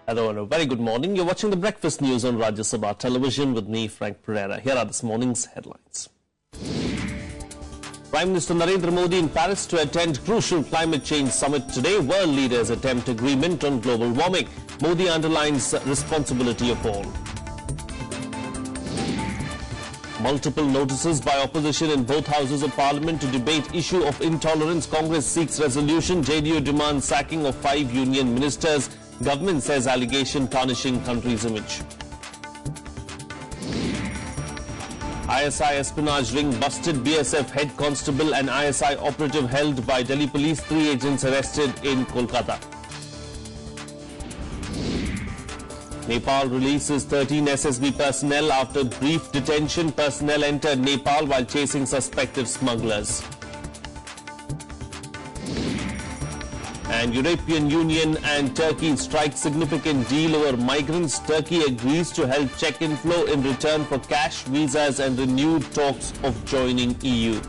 Hello and a very good morning. You're watching the breakfast news on Rajya Sabha television with me, Frank Pereira. Here are this morning's headlines. Prime Minister Narendra Modi in Paris to attend crucial climate change summit today. World leaders attempt agreement on global warming. Modi underlines responsibility of all. Multiple notices by opposition in both houses of parliament to debate issue of intolerance. Congress seeks resolution. JDU demands sacking of 5 union ministers. Government says allegation tarnishing country's image. ISI espionage ring busted. BSF head constable and ISI operative held by Delhi police. 3 agents arrested in Kolkata. Nepal releases 13 SSB personnel after brief detention. Personnel entered Nepal while chasing suspected smugglers. And European Union and Turkey strike significant deal over migrants. Turkey agrees to help check inflow in return for cash, visas and renewed talks of joining EU.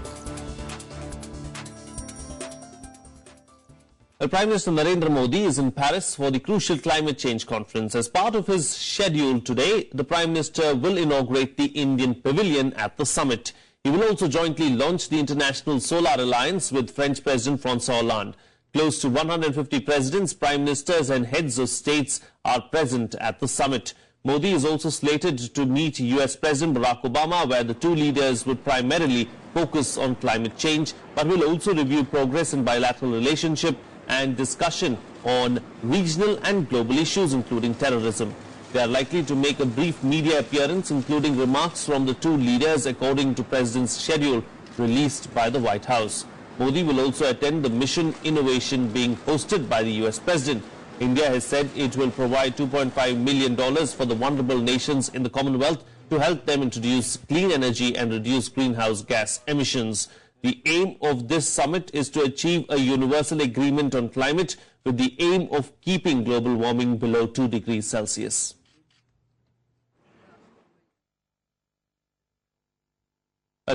Prime Minister Narendra Modi is in Paris for the crucial climate change conference. As part of his schedule today, the Prime Minister will inaugurate the Indian Pavilion at the summit. He will also jointly launch the International Solar Alliance with French President François Hollande. Close to 150 presidents, prime ministers and heads of states are present at the summit. Modi is also slated to meet US President Barack Obama, where the two leaders would primarily focus on climate change, but will also review progress in bilateral relationship and discussion on regional and global issues, including terrorism. They are likely to make a brief media appearance, including remarks from the two leaders, according to President's schedule released by the White House. Modi will also attend the mission innovation being hosted by the US President. India has said it will provide $2.5 million for the vulnerable nations in the Commonwealth to help them introduce clean energy and reduce greenhouse gas emissions. The aim of this summit is to achieve a universal agreement on climate with the aim of keeping global warming below 2 degrees Celsius.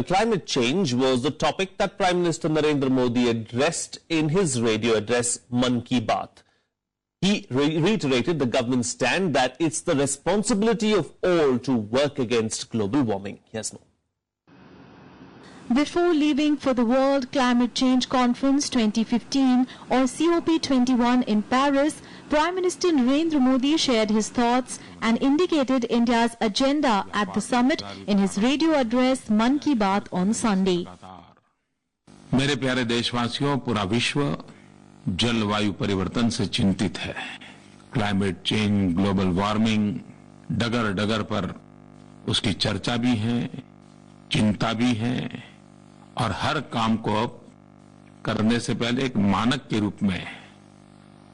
Climate change was the topic that Prime Minister Narendra Modi addressed in his radio address, Man Ki Baat. He reiterated the government's stand that it's the responsibility of all to work against global warming. Yes, no. Before leaving for the World Climate Change Conference 2015 or COP21 in Paris, Prime Minister Narendra Modi shared his thoughts and indicated India's agenda at the summit in his radio address Man Ki Baat on Sunday. मेरे प्यारे देशवासियों, पूरा विश्व जलवायु परिवर्तन से चिंतित है। क्लाइमेट चेंज, ग्लोबल वार्मिंग, डगर डगर पर उसकी चर्चा भी है, चिंता भी है और हर काम को अब करने से पहले एक मानक के रूप में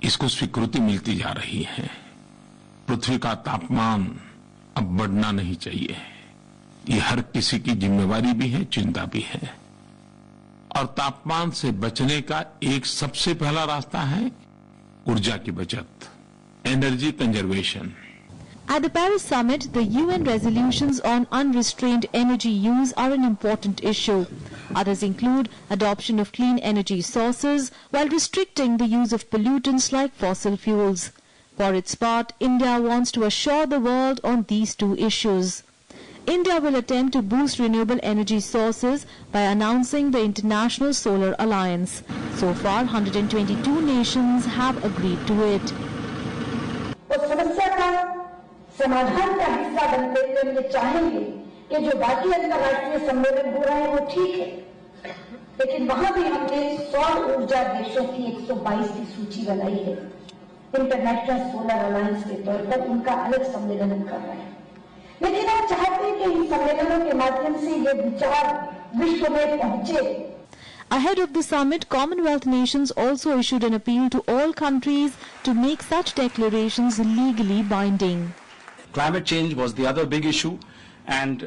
इसको स्वीकृति मिलती जा रही है। पृथ्वी का तापमान अब बढ़ना नहीं चाहिए। ये हर किसी की जिम्मेवारी भी है, चिंता भी है। और तापमान से बचने का एक सबसे पहला रास्ता है ऊर्जा की बचत, energy conservation. At the Paris summit, the UN resolutions on unrestrained energy use are an important issue. Others include adoption of clean energy sources while restricting the use of pollutants like fossil fuels. For its part, India wants to assure the world on these two issues. India will attempt to boost renewable energy sources by announcing the International Solar Alliance. So far, 122 nations have agreed to it. समाधान का हिस्सा बनते हुए हम ये चाहेंगे कि जो बाकी अंतर्राष्ट्रीय सम्मेलन हो रहे हैं वो ठीक है, लेकिन वहां भी हमने सौर ऊर्जा देशों की 122 की सूची बनाई है। इंटरनेशनल सोलर अलायंस के तौर पर उनका अलग सम्मेलन हम कर रहे हैं, लेकिन हम चाहते हैं कि इन सम्मेलनों के माध्यम से ये विचार विश्व में पहुंचे। Ahead of the summit, Commonwealth nations also issued an appeal to all countries to make such declarations legally binding. Climate change was the other big issue, and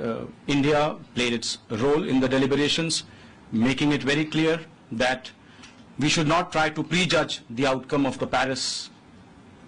India played its role in the deliberations, making it very clear that we should not try to prejudge the outcome of the Paris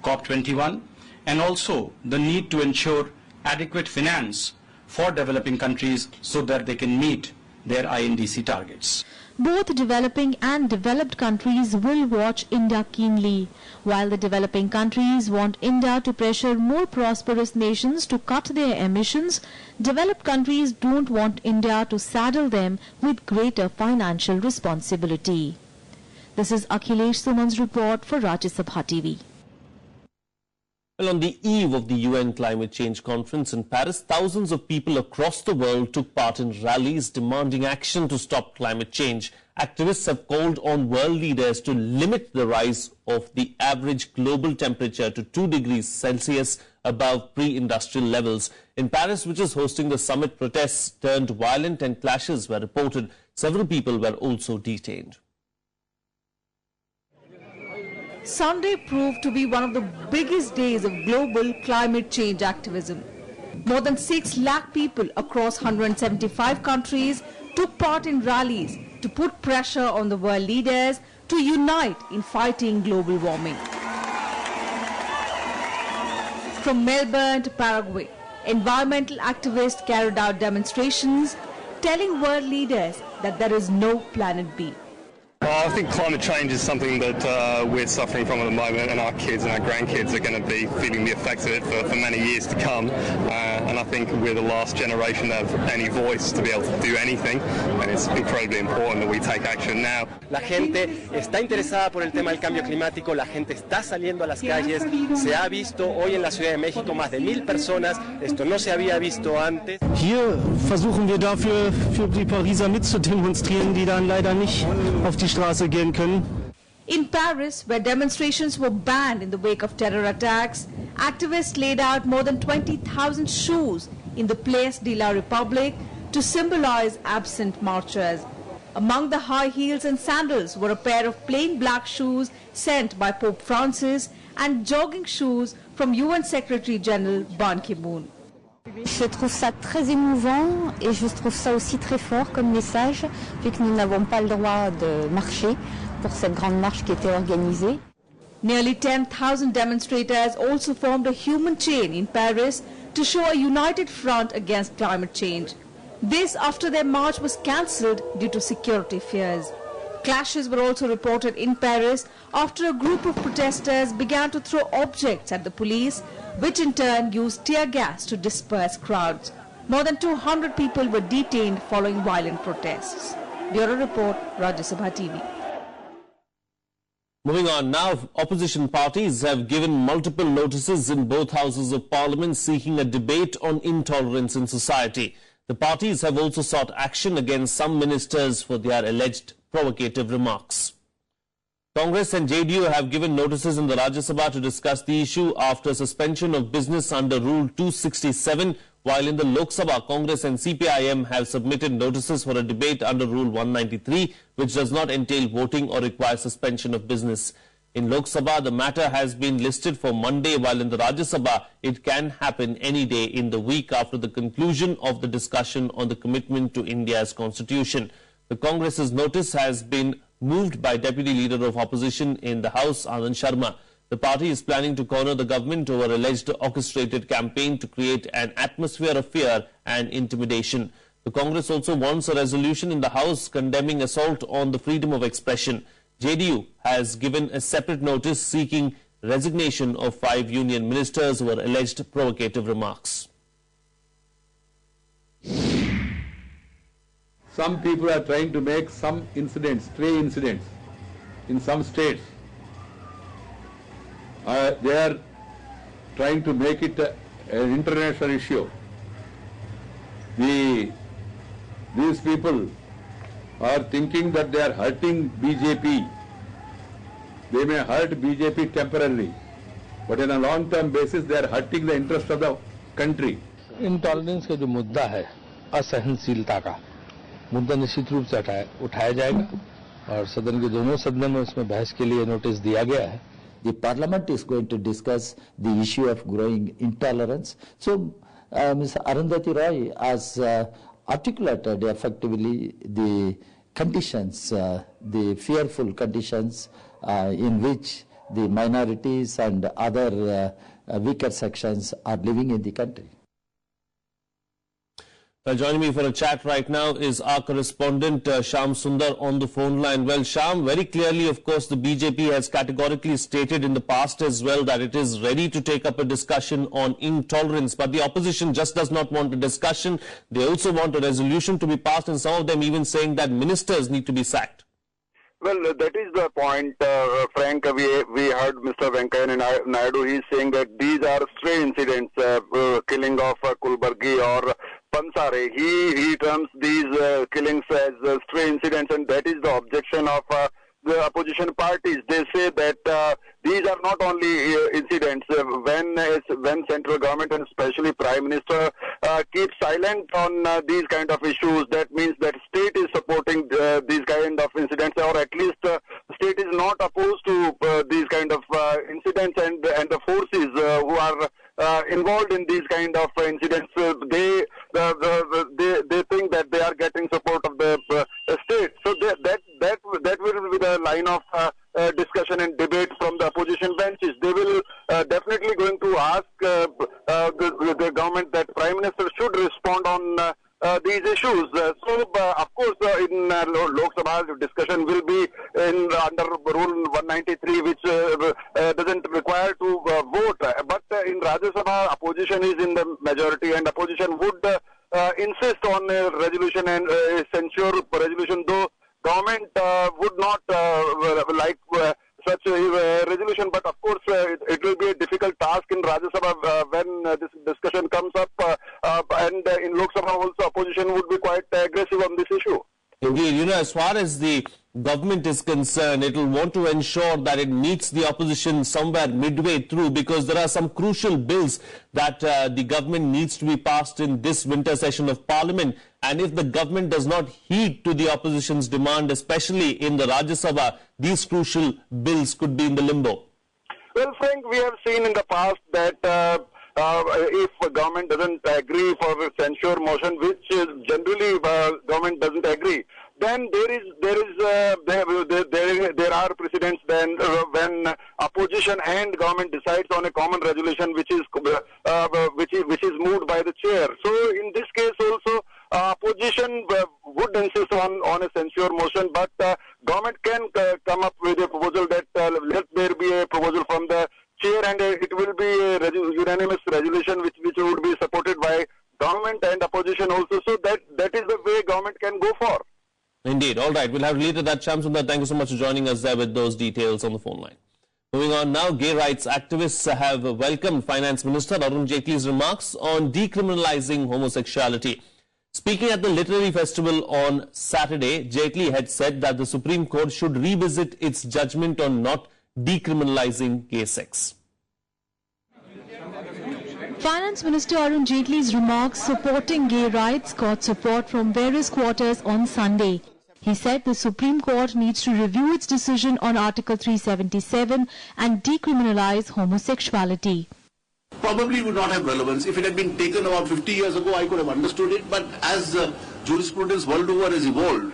COP21, and also the need to ensure adequate finance for developing countries so that they can meet their INDC targets. Both developing and developed countries will watch India keenly. While the developing countries want India to pressure more prosperous nations to cut their emissions, developed countries don't want India to saddle them with greater financial responsibility. This is Akhilesh Suman's report for Rajya Sabha TV. Well, on the eve of the UN Climate Change Conference in Paris, thousands of people across the world took part in rallies demanding action to stop climate change. Activists have called on world leaders to limit the rise of the average global temperature to 2 degrees Celsius above pre-industrial levels. In Paris, which is hosting the summit, protests turned violent and clashes were reported. Several people were also detained. Sunday proved to be one of the biggest days of global climate change activism. More than 6 lakh people across 175 countries took part in rallies to put pressure on the world leaders to unite in fighting global warming. From Melbourne to Paraguay, environmental activists carried out demonstrations telling world leaders that there is no planet B. I think climate change is something that we're suffering from at the moment, and our kids and our grandkids are going to be feeling the effects of it for many years to come. And I think we're the last generation that have any voice to be able to do anything, and it's incredibly important that we take action now. La gente está interesada por el tema del cambio climático, la gente está saliendo a las calles, se ha visto hoy en la Ciudad de México más de 1000 personas, esto no se había visto antes. Hier versuchen wir dafür für die Pariser mitzudemonstrieren, die dann leider nicht auf die Straße gehen können. In Paris, where demonstrations were banned in the wake of terror attacks, activists laid out more than 20,000 shoes in the Place de la République to symbolize absent marchers. Among the high heels and sandals were a pair of plain black shoes sent by Pope Francis and jogging shoes from UN Secretary General Ban Ki-moon. Je trouve ça très émouvant et je trouve ça aussi très fort comme message, vu que nous n'avons pas le droit de marcher pour cette grande marche qui était organisée. Nearly 10,000 demonstrators also formed a human chain in Paris to show a united front against climate change. This after their march was cancelled due to security fears. Clashes were also reported in Paris after a group of protesters began to throw objects at the police, which in turn used tear gas to disperse crowds. More than 200 people were detained following violent protests. Bureau Report, Rajya Sabha TV. Moving on now, opposition parties have given multiple notices in both houses of parliament seeking a debate on intolerance in society. The parties have also sought action against some ministers for their alleged provocative remarks. Congress and JDU have given notices in the Rajya Sabha to discuss the issue after suspension of business under Rule 267, while in the Lok Sabha, Congress and CPIM have submitted notices for a debate under Rule 193, which does not entail voting or require suspension of business. In Lok Sabha, the matter has been listed for Monday, while in the Rajya Sabha, it can happen any day in the week after the conclusion of the discussion on the commitment to India's constitution. The Congress's notice has been moved by Deputy Leader of Opposition in the House, Anand Sharma. The party is planning to corner the government over alleged orchestrated campaign to create an atmosphere of fear and intimidation. The Congress also wants a resolution in the House condemning assault on the freedom of expression. JDU has given a separate notice seeking resignation of 5 union ministers who were alleged provocative remarks. Some people are trying to make some incidents, stray incidents, in some states. They are trying to make it an international issue. These people are thinking that they are hurting BJP. They may hurt BJP temporarily, but in a long-term basis they are hurting the interest of the country. Intolerance का जो मुद्दा है, असहनशीलता का मुद्दा निश्चित रूप से उठाया जाएगा और सदन के दोनों सदनों में उसमें बहस के लिए नोटिस दिया गया है. The Parliament is going to discuss the issue of growing intolerance. So, Ms. Arundhati Roy has articulated effectively the conditions, the fearful conditions in which the minorities and other weaker sections are living in the country. Joining me for a chat right now is our correspondent Shyam Sundar on the phone line. Well, Shyam, very clearly, of course, the BJP has categorically stated in the past as well that it is ready to take up a discussion on intolerance. But the opposition just does not want a discussion. They also want a resolution to be passed, and some of them even saying that ministers need to be sacked. Well, that is the point, Frank. We heard Mr. Venkaiah Naidu. He's saying that these are stray incidents, killing of Kulburgi or Pansare. He terms these killings as stray incidents, and that is the objection of the opposition parties. They say that these are not only incidents. When central government and especially Prime Minister keep silent on these kind of issues, that means that state is supporting these kind of incidents, or at least state is not opposed to these kind of incidents, and the forces who are involved in these kind of incidents, they think that they are getting support of the state. So that will be the line of discussion and debate from the opposition benches. They will definitely going to ask the government that Prime Minister should respond on these issues. Of course, in Lok Sabha, discussion will be under Rule 193, which doesn't require to vote. But in Rajya Sabha, opposition is in the majority, and opposition would insist on a resolution and censure resolution, though government would not like such a resolution. But of course, it will be a difficult task in Rajya Sabha when this discussion comes up, and in Lok Sabha also opposition would be quite aggressive on this issue. Indeed, as far as the government is concerned, it will want to ensure that it meets the opposition somewhere midway through, because there are some crucial bills that the government needs to be passed in this winter session of Parliament. And if the government does not heed to the opposition's demand, especially in the Rajya Sabha, these crucial bills could be in the limbo. Well, Frank, we have seen in the past that if government doesn't agree for a censure motion, which generally government doesn't agree, then there are precedents then when opposition and government decides on a common resolution which is moved by the chair. So in this case also opposition would insist on a censure motion, but government can come up with a proposal that let there be a proposal from the chair, and it will be a unanimous resolution which would be supported by government and opposition also. So that is the way government can go for. Indeed. All right. We'll have later that. Shyam Sundar, thank you so much for joining us there with those details on the phone line. Moving on now, gay rights activists have welcomed Finance Minister Arun Jaitley's remarks on decriminalizing homosexuality. Speaking at the literary festival on Saturday, Jaitley had said that the Supreme Court should revisit its judgment on not decriminalizing gay sex. Finance Minister Arun Jaitley's remarks supporting gay rights got support from various quarters on Sunday. He said the Supreme Court needs to review its decision on Article 377 and decriminalize homosexuality. Probably would not have relevance. If it had been taken about 50 years ago, I could have understood it. But as jurisprudence world over has evolved,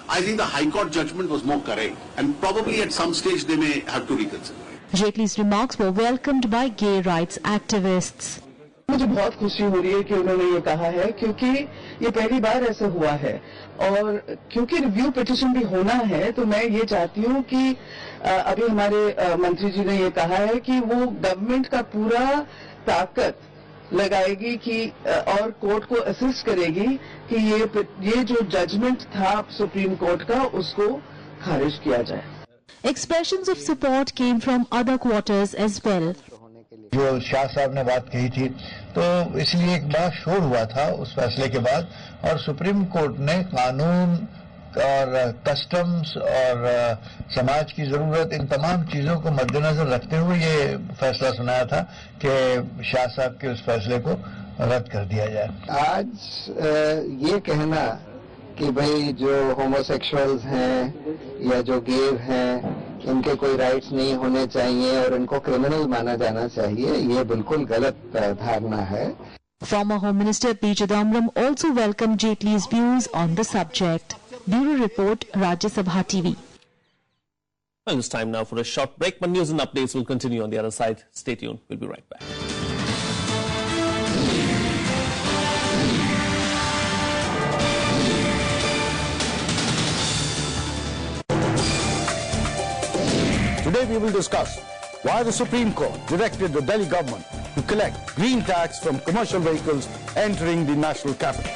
I think the High Court judgment was more correct. And probably at some stage they may have to reconsider. Jaitley's remarks were welcomed by gay rights activists. मुझे बहुत खुशी हो रही है कि उन्होंने ये कहा है, क्योंकि ये पहली बार ऐसा हुआ है, और क्योंकि रिव्यू पिटीशन भी होना है, तो मैं ये चाहती हूँ कि अभी हमारे मंत्री जी ने ये कहा है कि वो गवर्नमेंट का पूरा ताकत लगाएगी कि और कोर्ट को असिस्ट करेगी कि ये जो जजमेंट था सुप्रीम कोर्ट का, उसको खारिज किया जाए. Expressions of support came from other quarters as well. जो शाह साहब ने बात कही थी, तो इसलिए एक बड़ा शोर हुआ था उस फैसले के बाद, और सुप्रीम कोर्ट ने कानून और कस्टम्स और समाज की जरूरत, इन तमाम चीजों को मद्देनजर रखते हुए ये फैसला सुनाया था कि शाह साहब के उस फैसले को रद्द कर दिया जाए. आज ये कहना कि भाई जो होमोसेक्सुअल्स हैं या जो गे हैं, इनके कोई राइट्स नहीं होने चाहिए और इनको क्रिमिनल माना जाना चाहिए, ये बिल्कुल गलत धारणा है. Former Home Minister P. Chidambaram also welcomed Jaitley's views on the subject. Bureau Report, Rajya Sabha TV. Well, it's time now for a short break, but news and updates will continue on the other side. Stay tuned. We'll be right back. Today we will discuss why the Supreme Court directed the Delhi government to collect green tax from commercial vehicles entering the national capital.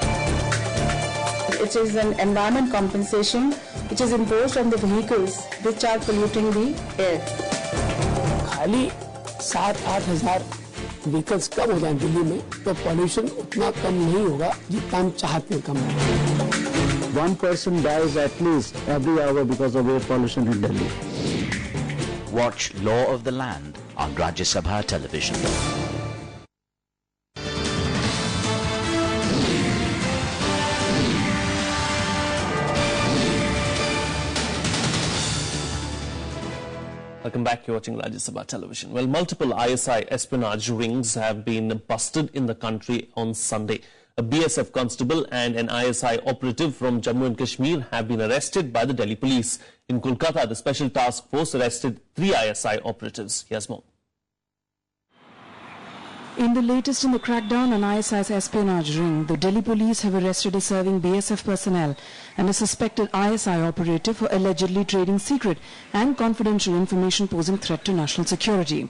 It is an environment compensation which is imposed on the vehicles which are polluting the air. खाली 7-8 हज़ार vehicles कम हो जाए दिल्ली में तो pollution उतना कम नहीं होगा जितना हम चाहते हैं कम हो। 1 person dies at least every hour because of air pollution in Delhi. Watch Law of the Land on Rajya Sabha television. Welcome back. You're watching Rajya Sabha television. Well, multiple ISI espionage rings have been busted in the country on Sunday. A BSF constable and an ISI operative from Jammu and Kashmir have been arrested by the Delhi police. In Kolkata, the special task force arrested 3 ISI operatives. Here's more. In the latest in the crackdown on ISI's espionage ring, the Delhi police have arrested a serving BSF personnel and a suspected ISI operative for allegedly trading secret and confidential information posing threat to national security.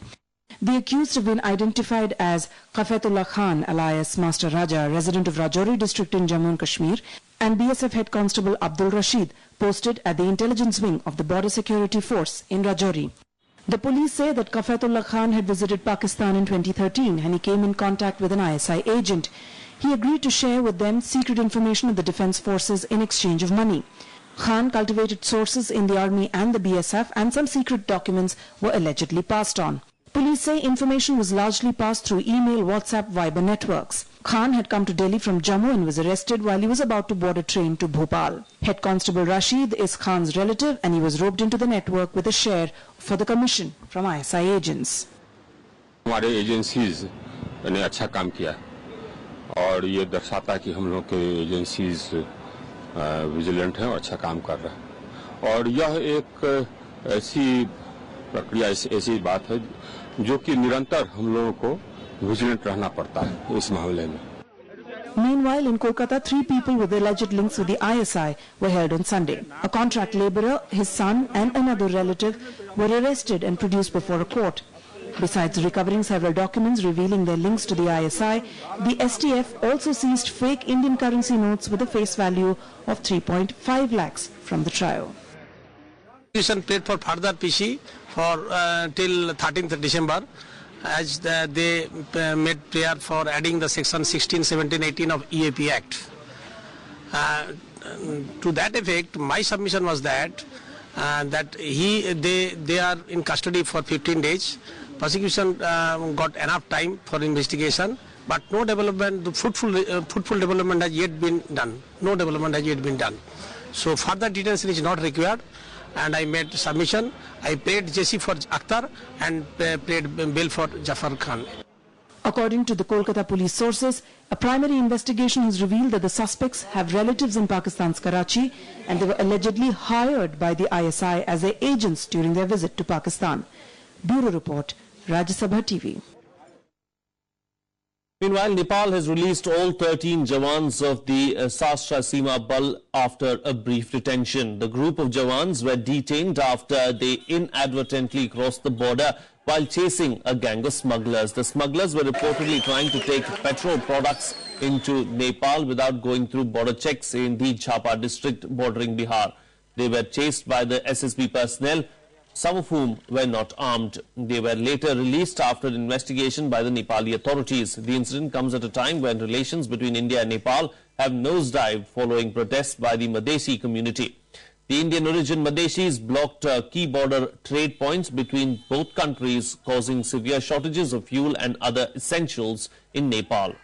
The accused have been identified as Qafetullah Khan, alias Master Rajya, resident of Rajouri district in Jammu and Kashmir, and BSF head constable Abdul Rashid, posted at the intelligence wing of the border security force in Rajouri. The police say that Qafetullah Khan had visited Pakistan in 2013 and he came in contact with an ISI agent. He agreed to share with them secret information of the defense forces in exchange of money. Khan cultivated sources in the army and the BSF, and some secret documents were allegedly passed on. Police say information was largely passed through email, WhatsApp, Viber networks. Khan had come to Delhi from Jammu and was arrested while he was about to board a train to Bhopal. Head Constable Rashid is Khan's relative and he was roped into the network with a share for the commission from ISI agents. हमारे agencies ने अच्छा काम किया और ये दर्शाता है कि हम लोग के एजेंसीज विजिलेंट हैं और अच्छा काम कर रहे हैं और यह एक ऐसी प्रक्रिया ऐसी बात है जो कि निरंतर हम लोगों को विजिलेंट रहना पड़ता है इस मामले में. Meanwhile, in Kolkata, 3 people with alleged links with the ISI were held on Sunday. A contract labourer, his son and another relative were arrested and produced before a court. Besides recovering several documents revealing their links to the ISI, the STF also seized fake Indian currency notes with a face value of 3.5 lakhs from the trio. Paid for further PC for till 13th December. As they made prayer for adding the section 16, 17, 18 of EAP Act. To that effect, my submission was that they are in custody for 15 days. Prosecution got enough time for investigation, but no development, the fruitful development has yet been done. No development has yet been done. So further detention is not required. And I made submission. I paid JC for Akhtar and paid bail for Jafar Khan. According to the Kolkata police sources, a primary investigation has revealed that the suspects have relatives in Pakistan's Karachi and they were allegedly hired by the ISI as their agents during their visit to Pakistan. Bureau Report, Rajya Sabha TV. Meanwhile, Nepal has released all 13 Jawans of the Sastra Seema Bal after a brief detention. The group of Jawans were detained after they inadvertently crossed the border while chasing a gang of smugglers. The smugglers were reportedly trying to take petrol products into Nepal without going through border checks in the Chhapa district bordering Bihar. They were chased by the SSB personnel, some of whom were not armed. They were later released after investigation by the Nepali authorities. The incident comes at a time when relations between India and Nepal have nosedived following protests by the Madhesi community. The Indian origin Madhesis blocked key border trade points between both countries, causing severe shortages of fuel and other essentials in Nepal.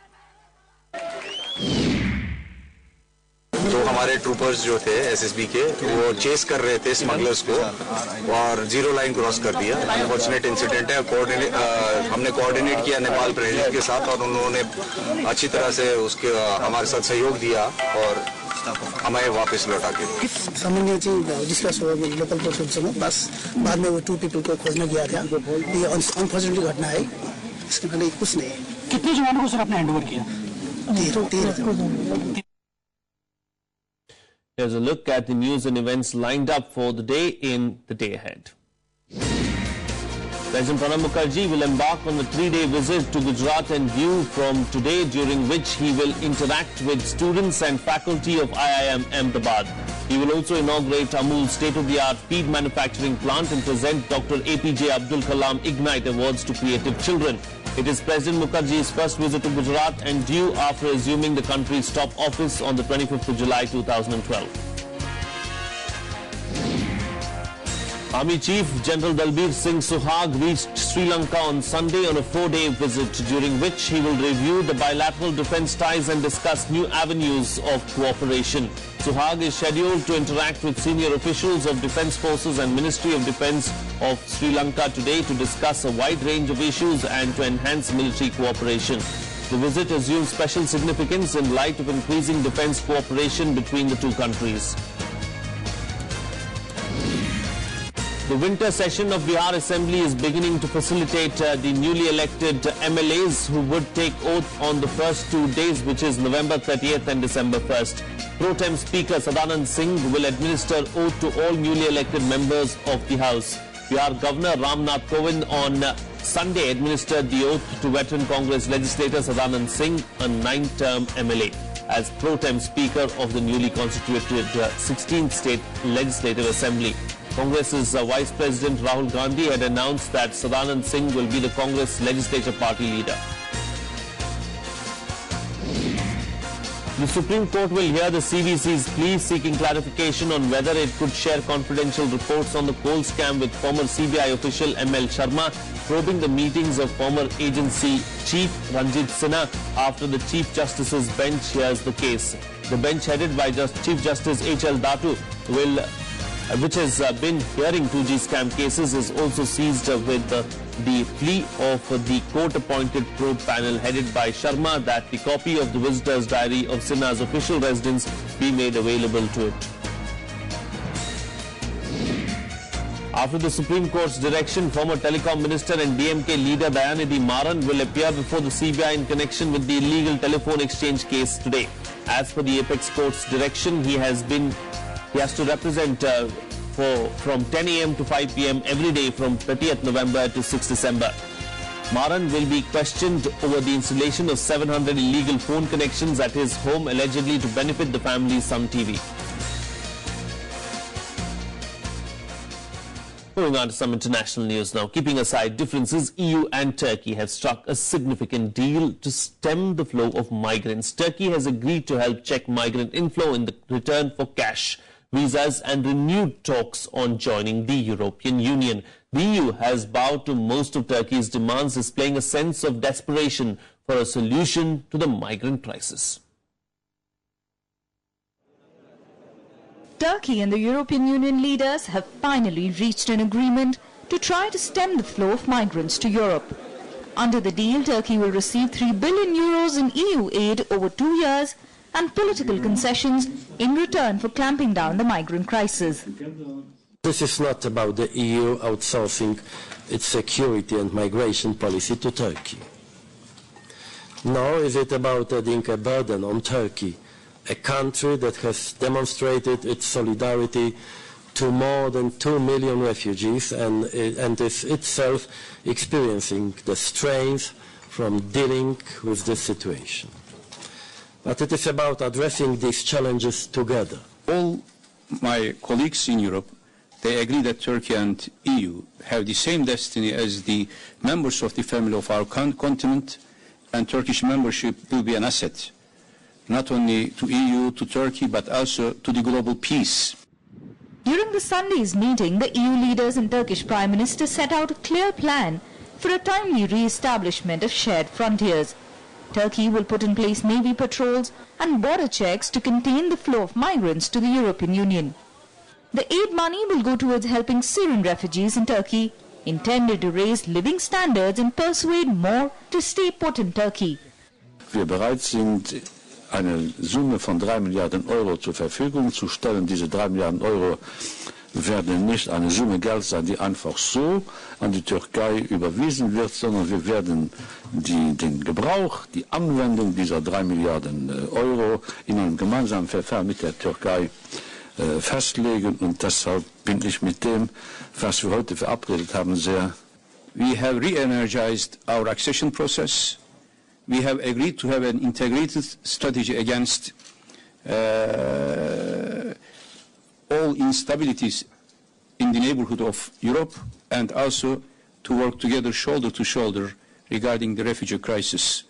तो हमारे troopers जो थे SSB के वो chess कर रहे थे smugglers को और जीरो लाइन क्रॉस कर दिया. अनफॉर्चुनेट इंसिडेंट है. हमने कोऑर्डिनेट किया नेपाल प्रेसिडेंट के साथ और उन्होंने अच्छी तरह से उसके हमारे साथ सहयोग दिया और हमें वापस लौटा के. सामान्य चीज डिस्कस हुआ लोकल पर्सन में बस बाद में वो 2 पीपल को खोजने गया था. ये अनफॉर्चुनेट घटना है. इसके पहले कुछ नहीं. कितने जवानों को सर आपने हैंडओवर किया? 13. Here's a look at the news and events lined up for the day in the day ahead. President Pranab Mukherjee will embark on a 3-day visit to Gujarat and Diu from today, during which he will interact with students and faculty of IIM Ahmedabad. He will also inaugurate Amul's state-of-the-art feed manufacturing plant and present Dr. APJ Abdul Kalam Ignite Awards to creative children. It is President Mukherjee's first visit to Gujarat and Diu after assuming the country's top office on the 25th of July 2012. Army Chief General Dalbir Singh Suhag reached Sri Lanka on Sunday on a 4-day visit, during which he will review the bilateral defence ties and discuss new avenues of cooperation. Suhag is scheduled to interact with senior officials of Defence Forces and Ministry of Defence of Sri Lanka today to discuss a wide range of issues and to enhance military cooperation. The visit assumes special significance in light of increasing defence cooperation between the two countries. The winter session of Bihar Assembly is beginning to facilitate the newly elected MLAs who would take oath on the first 2 days, which is November 30th and December 1st. Pro Tem Speaker Sadanand Singh will administer oath to all newly elected members of the House. Bihar Governor Ram Nath Kovind on Sunday administered the oath to Veteran Congress legislator Sadanand Singh, a 9-term MLA, as Pro Tem Speaker of the newly constituted 16th State Legislative Assembly. Congress's Vice President Rahul Gandhi had announced that Sadanand Singh will be the Congress Legislature Party leader. The Supreme Court will hear the CVC's plea seeking clarification on whether it could share confidential reports on the coal scam with former CBI official ML Sharma, probing the meetings of former agency chief Ranjit Sinha after the Chief Justice's bench hears the case. The bench headed by Chief Justice H.L. Datu which has been hearing 2G scam cases, is also seized with the plea of the court-appointed probe panel headed by Sharma that the copy of the visitor's diary of Sinha's official residence be made available to it. After the Supreme Court's direction, former Telecom Minister and DMK leader Dayanidhi Maran will appear before the CBI in connection with the illegal telephone exchange case today. As per the Apex Court's direction, he has to represent from 10 a.m. to 5 p.m. every day from 30th November to 6th December. Maran will be questioned over the installation of 700 illegal phone connections at his home, allegedly to benefit the family's Sun TV. Moving on to some international news now. Keeping aside differences, EU and Turkey have struck a significant deal to stem the flow of migrants. Turkey has agreed to help check migrant inflow in return for cash, visas and renewed talks on joining the European Union. The EU has bowed to most of Turkey's demands, displaying a sense of desperation for a solution to the migrant crisis. Turkey and the European Union leaders have finally reached an agreement to try to stem the flow of migrants to Europe. Under the deal, Turkey will receive 3 billion euros in EU aid over 2 years and political concessions in return for clamping down the migrant crisis. This is not about the EU outsourcing its security and migration policy to Turkey. Nor is it about adding a burden on Turkey, a country that has demonstrated its solidarity to more than 2 million refugees and is itself experiencing the strains from dealing with this situation. But it is about addressing these challenges together. All my colleagues in Europe, they agree that Turkey and EU have the same destiny as the members of the family of our continent, and Turkish membership will be an asset, not only to EU, to Turkey, but also to the global peace. During the Sunday's meeting, the EU leaders and Turkish Prime Minister set out a clear plan for a timely re-establishment of shared frontiers. Turkey will put in place navy patrols and border checks to contain the flow of migrants to the European Union. The aid money will go towards helping Syrian refugees in Turkey, intended to raise living standards and persuade more to stay put in Turkey. Wir bereit sind, eine Summe von 3 Milliarden Euro zur Verfügung zu stellen. Diese 3 Milliarden Euro werden nicht eine Summe Geld sein, die einfach so an die Türkei überwiesen wird, sondern wir werden den Gebrauch, die Anwendung dieser 3 Milliarden Euro in einem gemeinsamen Verfahren mit der Türkei festlegen. Und deshalb bin ich mit dem, was wir heute verabredet haben, sehr We have re-energized our accession process. We have agreed to have an integrated strategy against all instabilities in the neighborhood of Europe, and also to work together shoulder to shoulder regarding the refugee crisis.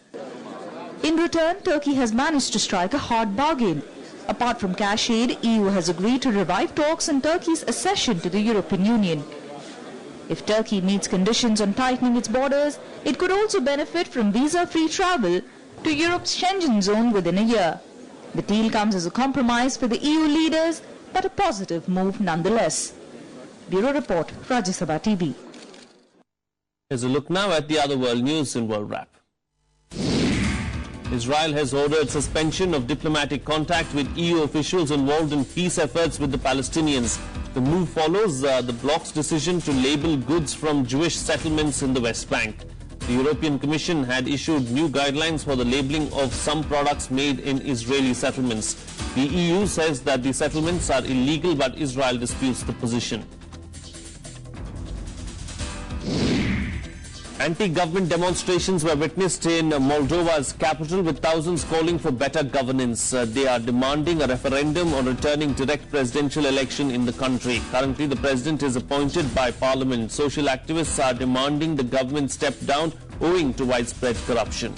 In return, Turkey has managed to strike a hard bargain. Apart from cash aid, EU has agreed to revive talks on Turkey's accession to the European Union. If Turkey meets conditions on tightening its borders, it could also benefit from visa-free travel to Europe's Schengen zone within a year. The deal comes as a compromise for the EU leaders, but a positive move nonetheless. Bureau Report, Rajya Sabha TV. Here's a look now at the other world news in World Wrap. Israel has ordered suspension of diplomatic contact with EU officials involved in peace efforts with the Palestinians. The move follows the bloc's decision to label goods from Jewish settlements in the West Bank. The European Commission had issued new guidelines for the labeling of some products made in Israeli settlements. The EU says that the settlements are illegal, but Israel disputes the position. Anti-government demonstrations were witnessed in Moldova's capital, with thousands calling for better governance. They are demanding a referendum on returning direct presidential election in the country. Currently, the president is appointed by parliament. Social activists are demanding the government step down owing to widespread corruption.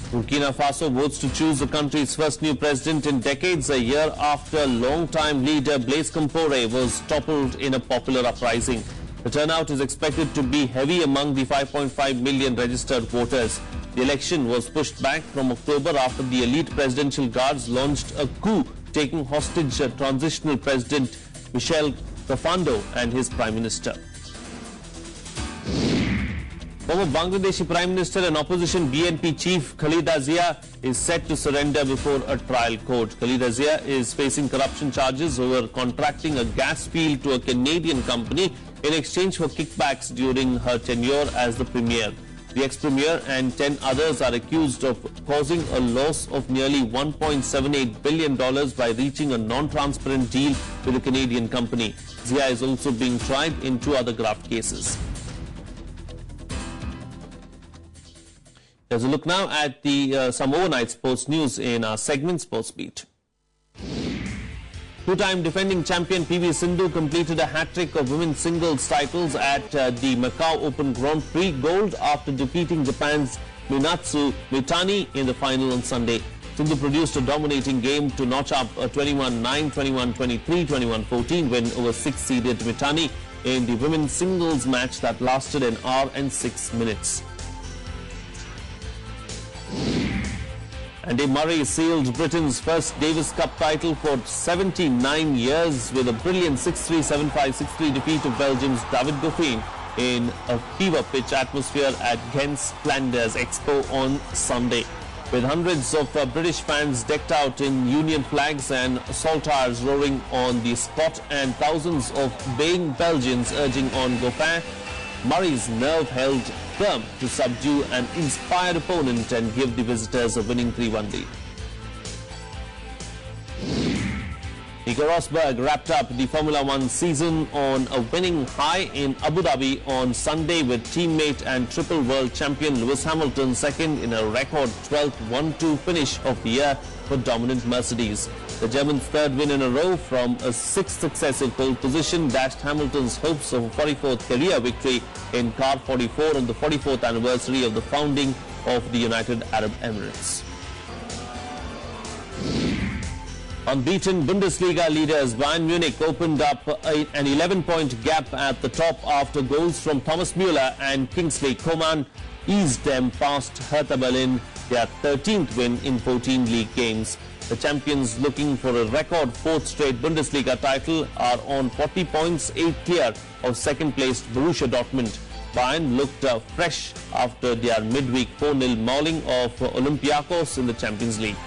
Burkina Faso votes to choose the country's first new president in decades, a year after long-time leader Blaise Compaoré was toppled in a popular uprising. The turnout is expected to be heavy among the 5.5 million registered voters. The election was pushed back from October after the elite presidential guards launched a coup, taking hostage transitional president Michel Kafando and his prime minister. Former Bangladeshi Prime Minister and opposition BNP chief Khaleda Zia is set to surrender before a trial court. Khaleda Zia is facing corruption charges over contracting a gas field to a Canadian company in exchange for kickbacks during her tenure as the premier. The ex-premier and 10 others are accused of causing a loss of nearly $1.78 billion by reaching a non-transparent deal with a Canadian company. Zia is also being tried in 2 other graft cases. There's a look now at some overnight sports news in our segment Sports Beat. Two-time defending champion PV Sindhu completed a hat-trick of women's singles titles at the Macau Open Grand Prix Gold after defeating Japan's Minatsu Mitani in the final on Sunday. Sindhu produced a dominating game to notch up a 21-9, 21-23, 21-14 win over 6-seeded Mitani in the women's singles match that lasted an hour and 6 minutes. Andy Murray sealed Britain's first Davis Cup title for 79 years with a brilliant 6-3, 7-5, 6-3 defeat of Belgium's David Goffin in a fever-pitch atmosphere at Gent's Flanders Expo on Sunday. With hundreds of British fans decked out in Union flags and saltires roaring on the spot and thousands of baying Belgians urging on Goffin, Murray's nerve held firm to subdue an inspired opponent and give the visitors a winning 3-1 lead. Nico Rosberg wrapped up the Formula One season on a winning high in Abu Dhabi on Sunday with teammate and triple world champion Lewis Hamilton second in a record 12th 1-2 finish of the year for dominant Mercedes. The German's third win in a row from a 6th successive pole position dashed Hamilton's hopes of a 44th career victory in Car 44 on the 44th anniversary of the founding of the United Arab Emirates. Unbeaten Bundesliga leaders Bayern Munich opened up an 11-point gap at the top after goals from Thomas Müller and Kingsley Coman eased them past Hertha Berlin, their 13th win in 14 league games. The champions, looking for a record 4th straight Bundesliga title, are on 40 points, 8 clear of second-placed Borussia Dortmund. Bayern looked fresh after their midweek 4-0 mauling of Olympiacos in the Champions League.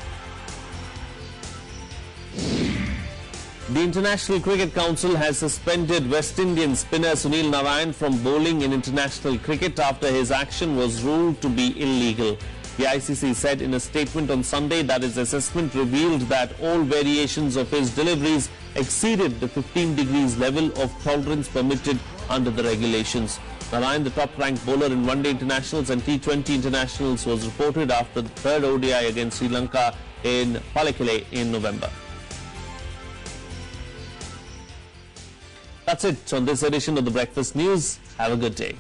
The International Cricket Council has suspended West Indian spinner Sunil Narine from bowling in international cricket after his action was ruled to be illegal. The ICC said in a statement on Sunday that its assessment revealed that all variations of his deliveries exceeded the 15 degrees level of tolerance permitted under the regulations. Narayan, the top-ranked bowler in one-day internationals and T20 internationals, was reported after the third ODI against Sri Lanka in Palekele in November. That's it on this edition of the Breakfast News. Have a good day.